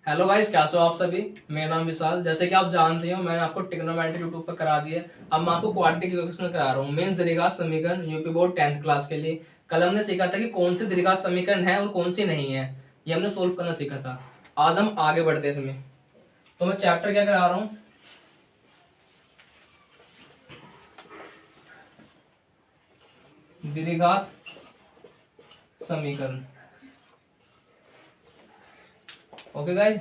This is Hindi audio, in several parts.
हेलो गाइस, कैसे हो आप सभी। मेरा नाम विशाल। जैसे कि आप जानते हो, मैंने आपको ट्रिग्नोमेट्री यूट्यूब पर करा दी है। अब मैं आपको क्वाड्रेटिक इक्वेशन करा रहा हूँ, मींस द्विघात समीकरण, यूपी बोर्ड 10th क्लास के लिए। कल हमने सीखा था कि कौन सी द्विघात समीकरण है और कौन सी नहीं है, ये हमने सोल्व करना सीखा था। आज हम आगे बढ़ते हैं इसमें। तो मैं चैप्टर क्या करा रहा हूँ, द्विघात समीकरण। ओके गाइस,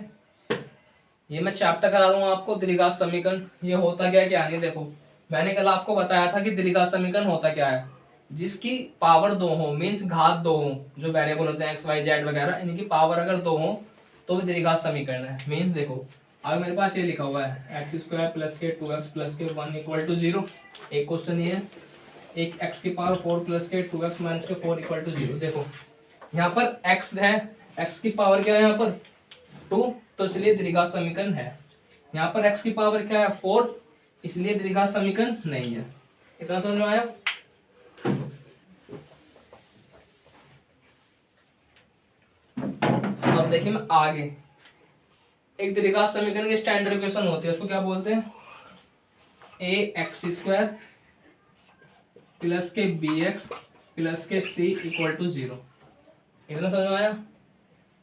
ये मैं चैप्टर करा रहा हूँ आपको, द्विघात समीकरण। ये होता क्या नहीं, देखो मैंने कल आपको बताया था कि द्विघात समीकरण होता क्या है। जिसकी पावर दो हो, मींस घात दो हो, जो वेरिएबल होते हैं एक्स वाई जेड वगैरह, इनकी पावर अगर दो हो तो वो द्विघात समीकरण है। मींस देखो, अब मेरे पास ये लिखा हुआ है एक्स स्क्वायर प्लस के 2x प्लस के 1 इक्वल टू 0। एक क्वेश्चन ये है, एक एक्स की पावर 4 प्लस के 2x माइनस के 4 इक्वल टू 0। देखो यहाँ पर x है, x की पावर क्या है यहाँ पर 2, तो इसलिए द्विघात समीकरण है। यहाँ पर x की पावर क्या है 4, इसलिए द्विघात समीकरण नहीं है। इतना समझ में आया। अब देखिए मैं आगे, एक द्विघात समीकरण की स्टैंडर्ड इक्वेशन होती है, उसको क्या बोलते हैं, ए एक्स स्क्वायर प्लस के बी एक्स प्लस के सी इक्वल टू 0। इतना समझ में आया।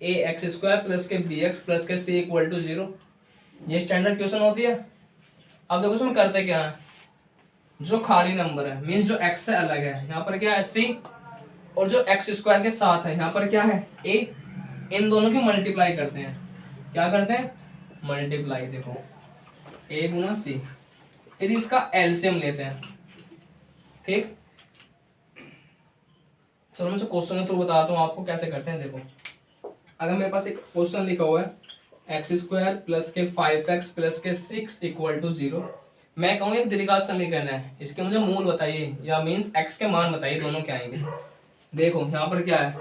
ए एक्स स्क्वायर प्लस के बी एक्स प्लस के सी इक्वल टू 0, ये स्टैंडर्ड इक्वेशन होती है। अब देखो इसमें करते क्या है, जो खाली नंबर है मीन्स जो x से अलग है, यहाँ पर क्या है c, और जो एक्स स्क्वायर के साथ है यहाँ पर क्या है a, इन दोनों की मल्टीप्लाई करते हैं। क्या करते हैं, मल्टीप्लाई। देखो a गुना c, फिर इसका एलसीएम लेते हैं। ठीक, चलो मैं क्वेश्चन के थ्रू बताता हूँ आपको कैसे करते हैं। देखो अगर मेरे पास एक क्वेश्चन लिखा हुआ है एक्स स्क्वायर प्लस के 5x प्लस के 6 इक्वल टू 0, मैं कहूँ एक द्विघात समीकरण है, इसके मुझे मूल बताइए या मीन्स x के मान बताइए, दोनों क्या आएंगे। देखो यहाँ पर क्या है,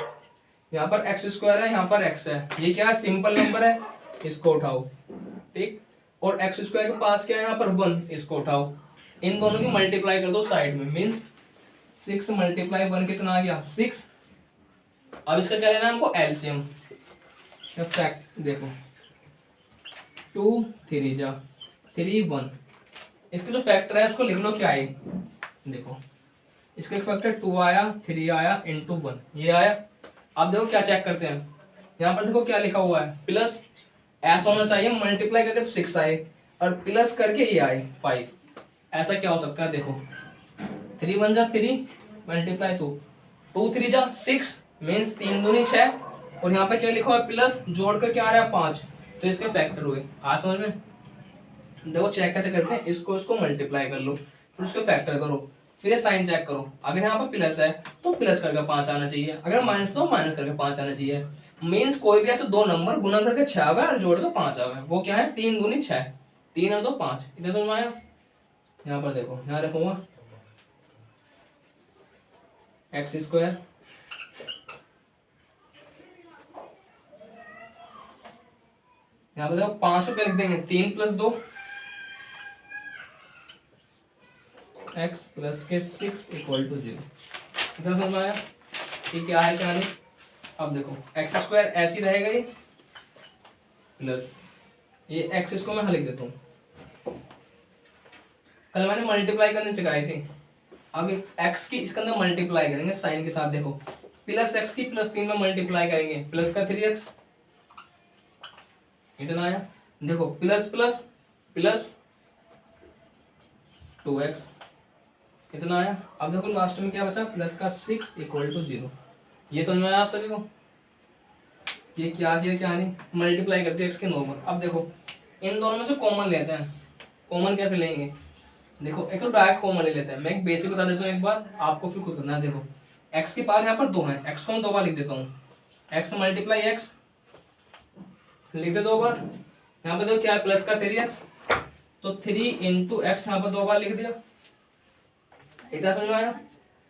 यहाँ पर एक्स स्क्वायर है, यहाँ पर x है, ये क्या है सिंपल नंबर है, इसको उठाओ। ठीक, और एक्स स्क्वायर के पास क्या है यहाँ पर 1, इसको उठाओ। इन दोनों की मल्टीप्लाई कर दो साइड में, मीन्स 6 मल्टीप्लाई 1 कितना आ गया 6। अब इसका क्या लेना है हमको, एलसीएम। फैक्ट देखो 2 3 जा 3 1, इसके जो फैक्टर है उसको लिख लो क्या है। देखो इसका एक फैक्टर 2 आया, 3 आया इंटू 1, ये आया। अब देखो क्या चेक करते हैं, यहाँ पर देखो क्या लिखा हुआ है, प्लस ऐसा होना चाहिए मल्टीप्लाई करके तो 6 आए, और प्लस करके ये आए 5। ऐसा क्या हो सकता है, देखो 3 1 जा 3 मल्टीप्लाई 2, 2 3 जा 6, मीन्स 3 दूनी 6, और यहाँ पे क्या लिखा हुआ है प्लस, जोड़ कर क्या आ रहा है 5, तो इसके फैक्टर हुए। आज समझ में। देखो चेक कैसे करते हैं, इसको मल्टीप्लाई कर लो, फिर उसको फैक्टर करो, फिर ये साइन चेक करो। अगर यहाँ पर प्लस है तो प्लस करके 5 आना चाहिए, अगर माइनस तो माइनस करके 5 आना चाहिए। मीन्स कोई भी ऐसे दो नंबर गुना करके 6 आ गए और जोड़ तो 5 आ गए, वो क्या है 3 दूनी 6, 3 और 2 5। इधर समझ में आया। यहाँ पर देखो, यहाँ रखूंगा एक्स स्क्वायर यहाँ पर देखो 5 को क्या लिख देंगे, 3 प्लस 2 एक्स प्लस के 6 इक्वल टू 0। इतना समझ में आया कि क्या है क्या नहीं। अब देखो एक्स स्क्वायर ऐसी रहेगा ये, प्लस ये एक्स, इसको मैं लिख देता हूँ। कल मैंने मल्टीप्लाई करने सिखाई थी, अब एक्स की इसके अंदर मल्टीप्लाई करेंगे साइन के साथ। देखो प्लस एक्स की प्लस 3 में मल्टीप्लाई करेंगे, प्लस का 3x, इतना आया। देखो प्लस प्लस प्लस 2x, इतना आया। अब देखो लास्ट में क्या बचा, प्लस का 6 इक्वल टू 0। ये समझ में आया आप सभी को, ये क्या किया क्या नहीं, मल्टीप्लाई करते हैं एक्स के नॉर्मल। अब देखो इन दोनों में से कॉमन लेते हैं, कॉमन कैसे लेंगे, देखो एक तो डायरेक्ट कॉमन ले लेते हैं। मैं एक बेसिक बता देता हूँ एक बार, आपको फिर खुद करना है। देखो एक्स की पावर यहाँ पर 2 है, एक्स को मैं 2 बार लिख देता हूँ, एक्स मल्टीप्लाई एक्स लिख दे 2 बार। यहाँ पर देखो क्या है, प्लस का 3x, तो 3 इंटू एक्स यहाँ पर 2 बार लिख दिया। इतना समझ में आया।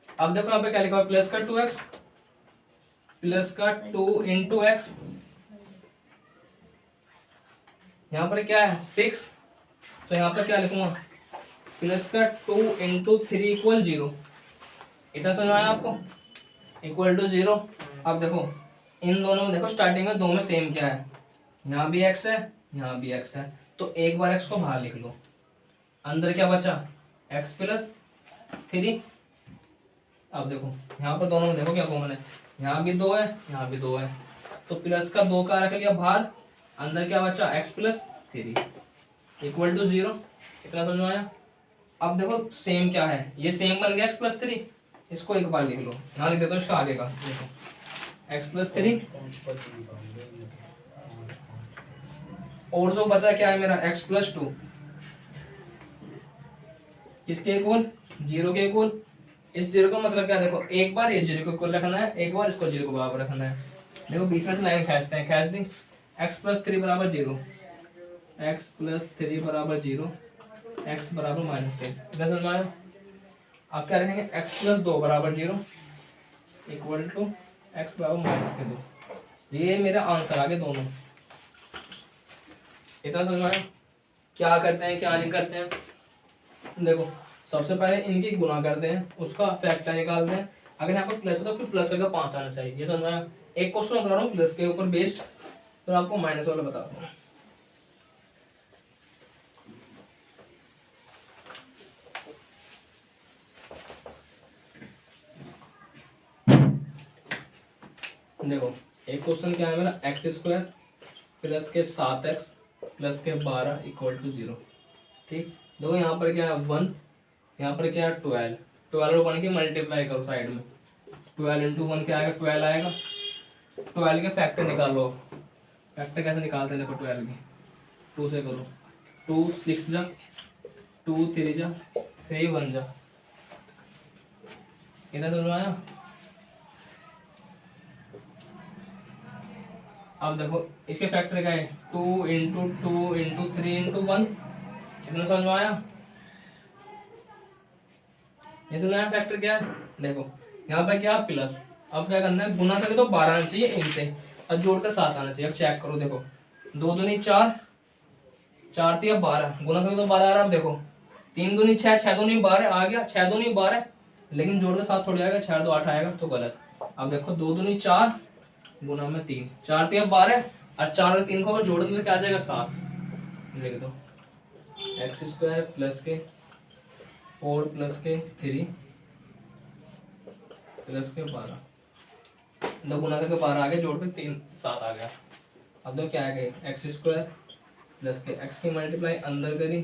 अब देखो यहाँ पे क्या लिखा हुआ, प्लस का 2x प्लस का 2 इंटू एक्स, यहाँ पर क्या है 6, तो यहाँ पर क्या लिखूंगा, प्लस का 2 इंटू 3 इक्वल 0। इतना समझ में आया आपको, इक्वल टू 0। अब देखो इन दोनों में देखो स्टार्टिंग में दो में सेम क्या है, यहाँ भी x है, यहाँ भी x है, तो एक बार x को बाहर लिख लो, अंदर क्या बचा x प्लस 3। अब देखो यहाँ पर दोनों में देखो क्या कॉमन है, यहाँ भी 2 है, यहाँ भी 2 है, तो प्लस का 2 का रख लिया बाहर, अंदर क्या बचा x प्लस 3 इक्वल टू 0। इतना समझ में आया। अब देखो सेम क्या है, ये सेम बन गया x प्लस 3, इसको एक बार लिख लो, यहाँ लिख देता हूँ इसका आगे का, देखो x प्लस 3 और जो बचा क्या है मेरा x प्लस 2, किसके इक्वल, 0 के इक्वल। इस 0 का मतलब क्या, देखो एक बार ये 0 को इक्वल रखना है, एक बार इसको 0 को बराबर रखना है। देखो बीच में से लाइन खींचते हैं, खींच दी, x प्लस 3 बराबर 0, x प्लस 3 बराबर 0, x बराबर -3। इधर समझ में आया। आप क्या रखेंगे, x प्लस 2 बराबर 0 इक्वल टू x बराबर -2। ये मेरा आंसर आ गया दोनों। इतना समझ में आया। क्या करते हैं क्या नहीं करते हैं, देखो सबसे पहले इनकी गुणा करते हैं, उसका फैक्टर निकालते हैं, अगर यहाँ पर प्लस है तो फिर प्लस का 5 आना चाहिए। ये समझ में आया। एक क्वेश्चन बता रहा हूँ प्लस के ऊपर बेस्ड, तो आपको माइनस वाला बता दूँ। देखो एक क्वेश्चन क्या है मेरा, एक्स स्क्वायर प्लस के 7x प्लस के 12 इक्वल टू 0। ठीक, देखो यहाँ पर क्या है 1, यहाँ पर क्या है 12, 12 और 1 की मल्टीप्लाई करो साइड में, 12 इंटू 1 क्या आएगा 12 आएगा। 12 के फैक्टर निकालो, फैक्टर कैसे निकालते हैं, देखो 12 की 2 से करो, 2 6 जा, 2 3 जा, 3 1 जा। इतना समझ में आया। अब देखो इसके फैक्टर क्या है, 2 इंटू 2 इंटू 3 इंटू 1। इतना समझ में आया। ये समझ आया फैक्टर क्या है। देखो यहाँ पे क्या प्लस, अब क्या करना है, गुना करके तो 12 आना चाहिए इनसे, और जोड़कर 7 आना चाहिए। अब चेक करो, देखो 2 दूनी 4, 4 3 12, गुना करके तो 12 आ रहा है। अब देखो 3 दूनी 6, 6 दूनी 12 आ गया, 6 दूनी 12, लेकिन जोड़कर 7 थोड़ी आएगा, 6 2 8 आएगा, तो गलत। अब देखो 2 दूनी 4 गुना में 3, 4 3 12, और 4 और 3 को अगर जोड़ दो तो क्या आ जाएगा 7। लिख दो एक्स स्क्वायर प्लस के 4 प्लस के 3 प्लस के 12, 2 गुना करके 12 आ गया, जोड़ पे 3 7 आ गया। अब दो क्या आ गया, एक्स स्क्वायर प्लस के एक्स की मल्टीप्लाई अंदर करी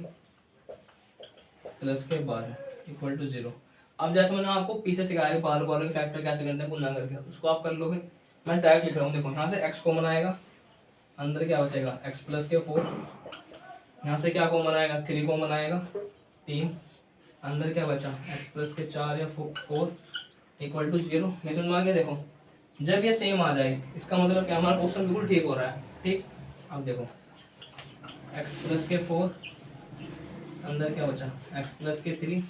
प्लस के 12 इक्वल टू 0। अब जैसे मैंने आपको पीछे सिखाया बार बार फैक्टर कैसे करते हैं गुना करके, उसको आप कर लोगे। मैं डायरेक्ट लिख रहा हूँ, देखो यहाँ से x कॉमन आएगा, अंदर क्या बचेगा x प्लस के 4, यहाँ से क्या कॉमन आएगा 3 कॉमन आएगा 3, अंदर क्या बचा x प्लस के 4 या 4 इक्वल टू 0। ये समझ में आ गया। देखो जब ये सेम आ जाए इसका मतलब क्या, हमारा क्वेश्चन बिल्कुल ठीक हो रहा है। ठीक, अब देखो x प्लस के 4, अंदर क्या बचा x प्लस के 3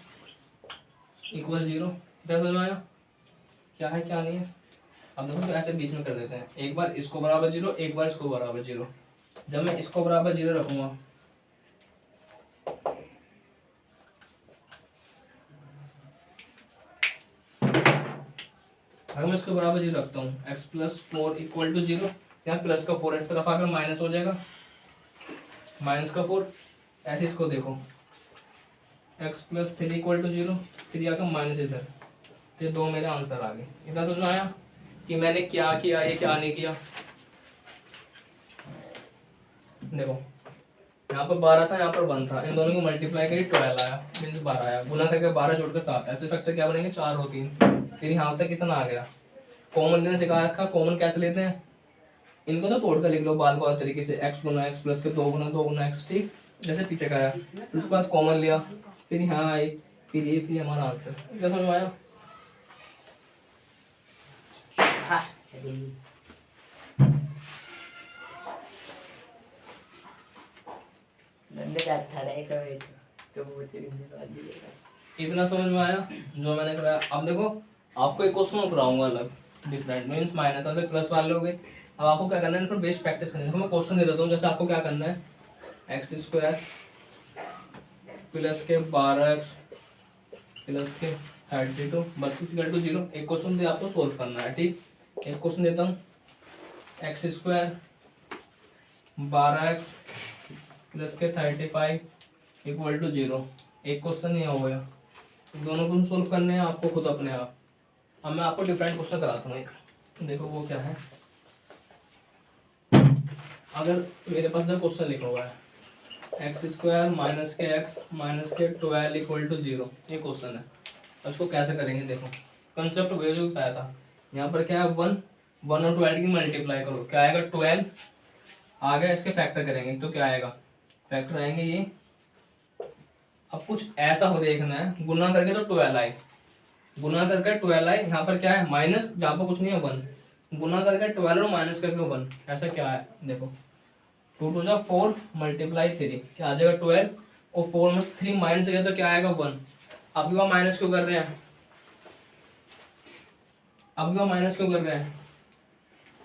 इक्वल 0। क्या समझ में आया, क्या है क्या नहीं है। अब देखो तो ऐसे बीच में कर देते हैं, एक बार इसको बराबर 0, एक बार इसको बराबर 0। जब मैं इसको बराबर 0 रखूंगा, अगर मैं इसको बराबर 0 रखता हूँ, x प्लस 4 इक्वल टू 0, यहाँ प्लस का 4 इस तरफ आकर माइनस हो जाएगा, माइनस का 4। ऐसे इसको देखो x प्लस 3 इक्वल टू 0, फिर आकर माइनस इधर, तो 2 मेरे आंसर आ गए। इतना समझ में आया कि मैंने क्या किया ये क्या नहीं किया। देखो यहाँ पर 12 था, यहाँ पर 1 था, इन दोनों को मल्टीप्लाई करी 12 आया, मीन्स 12 आया, गुना करके 12 जोड़कर 7, ऐसे फैक्टर क्या बनेंगे 4 और 3। फिर यहाँ तक कितना आ गया। कॉमन लेने सिखाया था, कॉमन कैसे लेते हैं, इनको तो तोड़ कर लिख लो बाल को तरीके से, x गुना x प्लस के 2 गुना x। ठीक, जैसे पीछे का आया, फिर उसके बाद कॉमन लिया, फिर यहाँ आए, फिर ये, फिर हमारा आंसर। क्या समझ में आया। इतना समझ में आया जो मैंने कराया। अब देखो आपको एक क्वेश्चन कराऊंगा अलग, डिफरेंट मींस माइनस वाले प्लस वाले हो गए। अब आपको क्या करना है, इन पर बेस्ट प्रैक्टिस करनी है। मैं क्वेश्चन दे देता हूँ, जैसे आपको क्या करना है, एक्स स्क्वायर प्लस के 12x प्लस के 32 32 इक्वल टू 0। एक क्वेश्चन दे आपको सोल्व करना है। ठीक, एक क्वेश्चन देता हूँ, एक्स स्क्वायर 12x प्लस के 35 इक्वल टू 0। एक क्वेश्चन नहीं हो गया, दोनों को सोल्व करने हैं आपको खुद अपने आप। अब मैं आपको डिफरेंट क्वेश्चन कराता हूँ एक, देखो वो क्या है। अगर मेरे पास जो क्वेश्चन लिखा हुआ है एक्स स्क्वायर माइनस के 12 इक्वल टू 0, ये क्वेश्चन है। अब इसको कैसे करेंगे, देखो कंसेप्ट वही जो बताया था। यहाँ पर क्या है 1 और 12 की मल्टीप्लाई करो, क्या आएगा 12। आगे इसके फैक्टर करेंगे तो क्या आएगा, फैक्टर आएंगे ये। अब कुछ ऐसा हो देखना है, गुना करके तो 12 आए, गुना करके 12 आए। यहाँ पर क्या है माइनस, जहाँ पर कुछ नहीं है 1, गुना करके 12 और माइनस करके 1, ऐसा क्या है देखो 2 2 जा 4 मल्टीप्लाई 3, क्या आ जाएगा 12 और 4 में 3 माइनस गया तो क्या आएगा 1। अब वह माइनस क्यों कर रहे हैं, अब वह माइनस क्यों कर रहे हैं,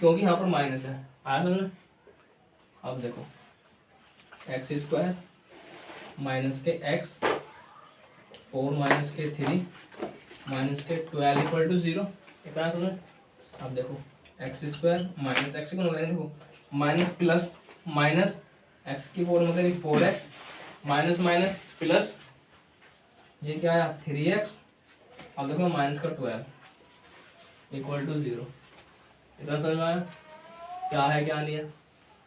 क्योंकि यहाँ पर माइनस है, आया समझ। अब देखो एक्स स्क्वायर माइनस के एक्स 4 माइनस के 3 माइनस के 12 इक्वल टू 0, इतना समझ। अब देखो एक्स स्क्वायर माइनस एक्स को देखो माइनस प्लस माइनस एक्स की 4 मतलब 4x माइनस माइनस प्लस ये क्या आया 3x। अब देखो माइनस का 12 इक्वल टू 0, इतना समझ में आया क्या है क्या नहीं है।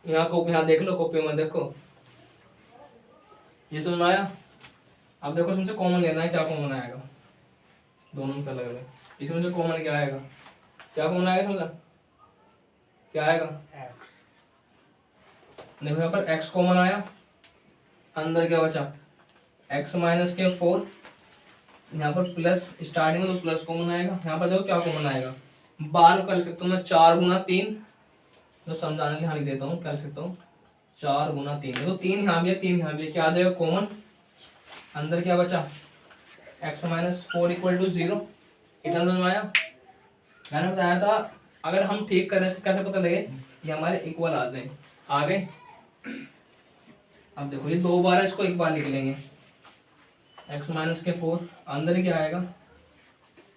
यहाँ देख लो कॉपी में देखो, ये समझ में आया। अब देखो इसमें से कॉमन लेना है, क्या कॉमन आएगा, दोनों में से अलग अलग, इसमें से कॉमन क्या आएगा, क्या कॉमन आएगा समझा, क्या आएगा x। देखो यहाँ पर x कॉमन आया, अंदर क्या बचा x माइनस के 4, यहाँ पर प्लस स्टार्टिंग में तो प्लस कॉमन आएगा। यहाँ पर देखो क्या कॉमन आएगा, 12 कर सकता हूँ मैं 4 गुना 3, तो समझाने के लिए हाँ लिख देता हूँ, क्या लिख सकता हूँ 4 गुना 3, देखो 3 यहाँ भी है 3 यहाँ भी है, क्या आ जाएगा कॉमन। अंदर क्या बचा x माइनस 4 इक्वल टू 0, इतना समझ में आया। मैंने बताया था अगर हम ठीक करें कैसे पता लगे, ये हमारे इक्वल आ जाए, आ गए। अब देखो ये 2 बार है, इसको एक बार लिख लेंगे x माइनस के 4, अंदर क्या आएगा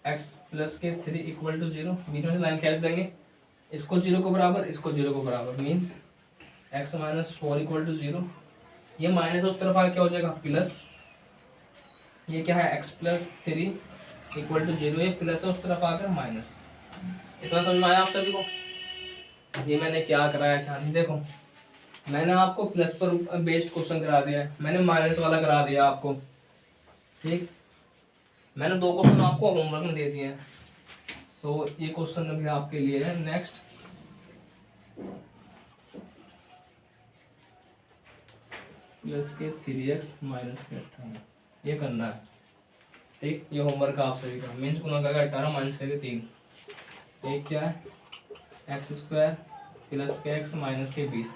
x प्लस के 3 इक्वल टू 0, बीच में से लाइन खींच देंगे, इसको 0 को बराबर, इसको 0 को बराबर, means x minus 4 equal to 0। ये माइनस उस तरफ आगे क्या हो जाएगा प्लस, ये क्या है x प्लस 3 इक्वल टू 0, ये प्लस है उस तरफ आकर माइनस। इतना समझ में आया आप सभी को। ये मैंने क्या कराया क्या नहीं, देखो मैंने आपको प्लस पर बेस्ड क्वेश्चन करा दिया है, मैंने माइनस वाला करा दिया आपको, ठीक। मैंने 2 क्वेश्चन आपको होमवर्क में दे दिए हैं, तो ये क्वेश्चन भी आपके लिए है। नेक्स्ट प्लस के 3x माइनस के 18, ये करना है, ठीक। ये होमवर्क आप सभी का, मीन्स गुना का 18 माइनस करके 3, एक क्या है एक्स स्क्वायर प्लस के एक्स माइनस के 20,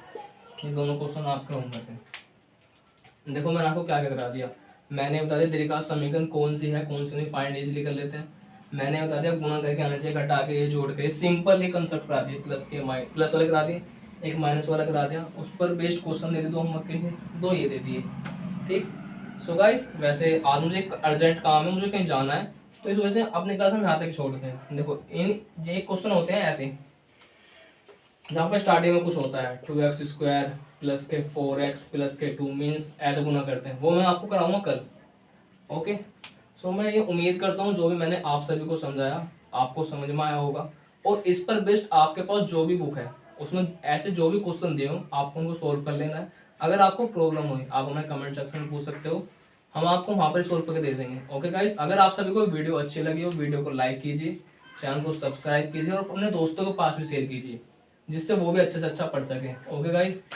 ये दोनों क्वेश्चन आपके होमवर्क है। देखो मैंने आपको क्या क्या करा दिया, मैंने बता दिया द्विघात समीकरण कौन सी है कौन सी नहीं, फाइंड इजीली कर लेते हैं। मैंने बता दिया गुणा करके आना चाहिए, घटा के ये जोड़ के, सिंपल ये कंसेप्ट करा दिए, प्लस वाले करा दिए, एक माइनस वाला करा दिया, उस पर बेस्ड क्वेश्चन दे दिए 2 होमवर्क के लिए, 2 ये दे दिए, ठीक। सो गाइस वैसे आज मुझे एक अर्जेंट काम है, मुझे कहीं जाना है, तो इस वजह से अपने क्लास में यहाँ तक छोड़ देते हैं। देखो इन ये क्वेश्चन होते हैं ऐसे, जहाँ पर स्टार्टिंग में कुछ होता है 2x स्क्वायर प्लस के 4x प्लस के 2 मीन्स ऐसे गुना करते हैं, वो मैं आपको कराऊंगा कल, ओके। सो मैं ये उम्मीद करता हूँ जो भी मैंने आप सभी को समझाया आपको समझ में आया होगा, और इस पर बेस्ड आपके पास जो भी बुक है उसमें ऐसे जो भी क्वेश्चन दिए हो आपको उनको सोल्व कर लेना है। अगर आपको प्रॉब्लम हुई आप हमें कमेंट सेक्शन में पूछ सकते हो, हम आपको वहाँ पर सोल्व करके दे देंगे, ओके गाइस। अगर आप सभी को वीडियो अच्छी लगी हो वीडियो को लाइक कीजिए, चैनल को सब्सक्राइब कीजिए और अपने दोस्तों के पास भी शेयर कीजिए, जिससे वो भी अच्छे से अच्छा पढ़ सके, ओके गाइस।